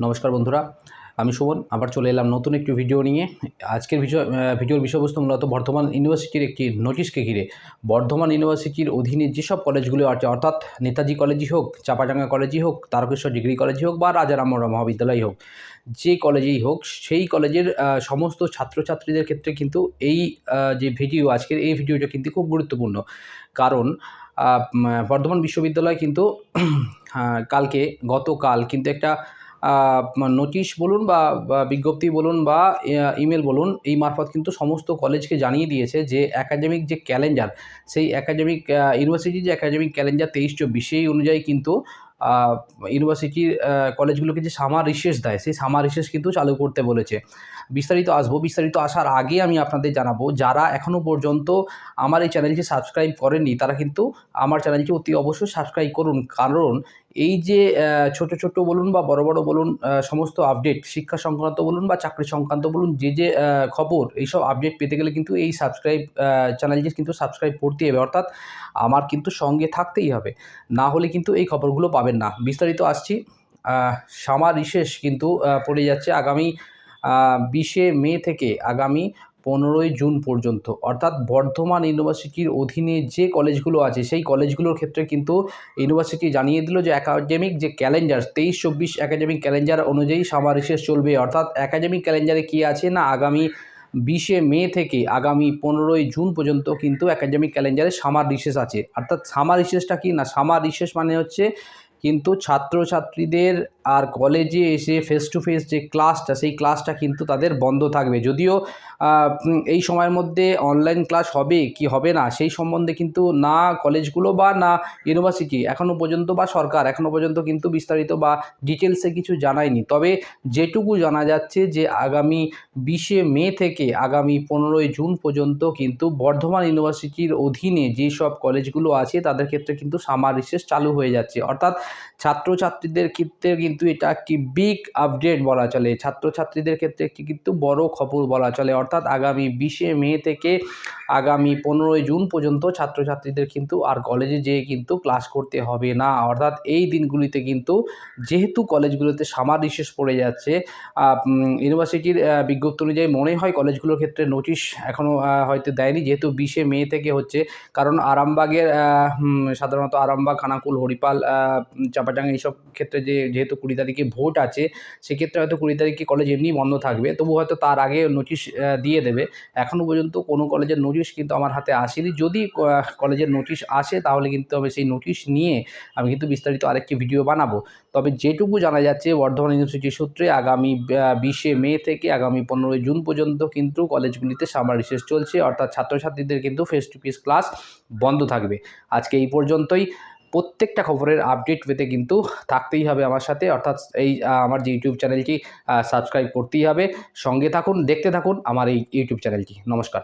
নমস্কার বন্ধুরা, আমি সুমন আবার চলে এলাম নতুন একটি ভিডিও নিয়ে। আজকের ভিডিওর বিষয়বস্তু মূলত বর্ধমান ইউনিভার্সিটির একটি নোটিশকে ঘিরে। বর্ধমান ইউনিভার্সিটির অধীনে যেসব কলেজগুলো আছে, অর্থাৎ নেতাজি কলেজই হোক, চাঁপাডাঙ্গা কলেজই হোক, তারকেশ্বর ডিগ্রি কলেজই হোক বা রাজা রামমোহন মহাবিদ্যালয়ই হোক, যে কলেজেই হোক, সেই কলেজের সমস্ত ছাত্রছাত্রীদের ক্ষেত্রে কিন্তু এই যে ভিডিও, আজকের এই ভিডিওটা কিন্তু খুব গুরুত্বপূর্ণ। কারণ বর্ধমান বিশ্ববিদ্যালয় কিন্তু গতকাল কিন্তু একটা নোটিশ বলুন বা বিজ্ঞপ্তি বলুন বা ইমেল বলুন, এই মারফত কিন্তু সমস্ত কলেজকে জানিয়ে দিয়েছে যে একাডেমিক যে ক্যালেন্ডার, সেই একাডেমিক ইউনিভার্সিটির যে একাডেমিক ক্যালেন্ডার 23-24 সেই অনুযায়ী কিন্তু ইউনিভার্সিটির কলেজগুলোকে যে সামার রিসেস দেয়, সেই সামার রিসেস কিন্তু চালু করতে বলেছে। বিস্তারিত আসার আগে আমি আপনাদের জানাবো, যারা এখনও পর্যন্ত আমার এই চ্যানেলটি সাবস্ক্রাইব করেননি তারা কিন্তু আমার চ্যানেলটি অতি অবশ্যই সাবস্ক্রাইব করুন। কারণ এই যে ছোট বলুন বা বড় বলুন, সমস্ত আপডেট শিক্ষা সংক্রান্ত বলুন বা চাকরি সংক্রান্ত বলুন, যে খবর, এইসব আপডেট পেতে গেলে কিন্তু এই চ্যানেলটি কিন্তু সাবস্ক্রাইব করতেই হবে, অর্থাৎ আমার কিন্তু সঙ্গে থাকতেই হবে, না হলে কিন্তু এই খবরগুলো পাবেন না। বিস্তারিত আসছি। সামার রিসেস কিন্তু পড়ে যাচ্ছে আগামী 20শে মে থেকে আগামী 15ই জুন পর্যন্ত। অর্থাৎ বর্ধমান ইউনিভার্সিটির অধীনে যে কলেজগুলো আছে, সেই কলেজগুলোর ক্ষেত্রে কিন্তু ইউনিভার্সিটি জানিয়ে দিল যে একাডেমিক যে ক্যালেন্ডার 23-24 একাডেমিক ক্যালেন্ডার অনুযায়ী সামার রিসেস চলবে। অর্থাৎ একাডেমিক ক্যালেন্ডারে কী আছে না, আগামী 20শে মে থেকে আগামী 15ই জুন পর্যন্ত কিন্তু একাডেমিক ক্যালেন্ডারে সামার রিসেস আছে। অর্থাৎ সামার রিসেসটা কি না, সামার রিসেস মানে হচ্ছে কিন্তু ছাত্রছাত্রীদের আর কলেজে এসে ফেস টু ফেস যে ক্লাসটা, সেই ক্লাসটা কিন্তু তাদের বন্ধ থাকবে। যদিও এই সময়ের মধ্যে অনলাইন ক্লাস হবে কি হবে না, সেই সম্বন্ধে কিন্তু না কলেজগুলো বা না ইউনিভার্সিটি এখনও পর্যন্ত বা সরকার এখনও পর্যন্ত কিন্তু বিস্তারিত বা ডিটেলসে কিছু জানায়নি। তবে যেটুকু জানা যাচ্ছে যে আগামী 20শে মে থেকে আগামী 15ই জুন পর্যন্ত কিন্তু বর্ধমান ইউনিভার্সিটির অধীনে যেসব কলেজগুলো আছে তাদের ক্ষেত্রে কিন্তু সামার রিসেস চালু হয়ে যাচ্ছে। অর্থাৎ ছাত্রছাত্রীদের ক্ষেত্রে কিন্তু এটা একটি বিগ আপডেট বলা চলে, ছাত্রছাত্রীদের ক্ষেত্রে একটি কিন্তু বড় খবর বলা চলে। অর্থাৎ আগামী 20শে মে থেকে আগামী 15ই জুন পর্যন্ত ছাত্রছাত্রীদের কিন্তু আর কলেজে যেয়ে কিন্তু ক্লাস করতে হবে না। অর্থাৎ এই দিনগুলিতে কিন্তু যেহেতু কলেজগুলোতে সামার রিসেস পড়ে যাচ্ছে, ইউনিভার্সিটির বিজ্ঞপ্তি অনুযায়ী মনে হয় কলেজগুলোর ক্ষেত্রে নোটিশ এখনও হয়তো দেয়নি, যেহেতু 20শে মে থেকে হচ্ছে। কারণ আরামবাগের সাধারণত আরামবাগ, খানাকুল, হরিপাল, চাঁপাডাঙ্গা এইসব ক্ষেত্রে যেহেতু 20 তারিখে ভোট আছে, সেক্ষেত্রে হয়তো 20 তারিখে কলেজ এমনিই বন্ধ থাকবে, তবু হয়তো তার আগে নোটিশ দিয়ে দেবে। এখনও পর্যন্ত কোনো কলেজের নোটিশ কিন্তু আমার হাতে আসেনি। যদি কলেজের নোটিশ আসে তাহলে কিন্তু আমি সেই নোটিশ নিয়ে আমি কিন্তু বিস্তারিত আরেকটি ভিডিও বানাবো। তবে যেটুকু জানা যাচ্ছে বর্ধমান ইউনিভার্সিটি সূত্রে আগামী 20শে মে থেকে আগামী 15ই জুন পর্যন্ত কিন্তু কলেজগুলিতে সামার রিসেস চলছে। অর্থাৎ ছাত্রছাত্রীদের কিন্তু ফেস টু ফেস ক্লাস বন্ধ থাকবে। আজকে এই পর্যন্তই। প্রত্যেকটা খবরের আপডেট পেতে কিন্তু থাকতেই হবে আমার সাথে, অর্থাৎ এই আমার যে ইউটিউব চ্যানেলটি সাবস্ক্রাইব করতেই হবে। সঙ্গে থাকুন, দেখতে থাকুন আমার এই ইউটিউব চ্যানেলটি। নমস্কার।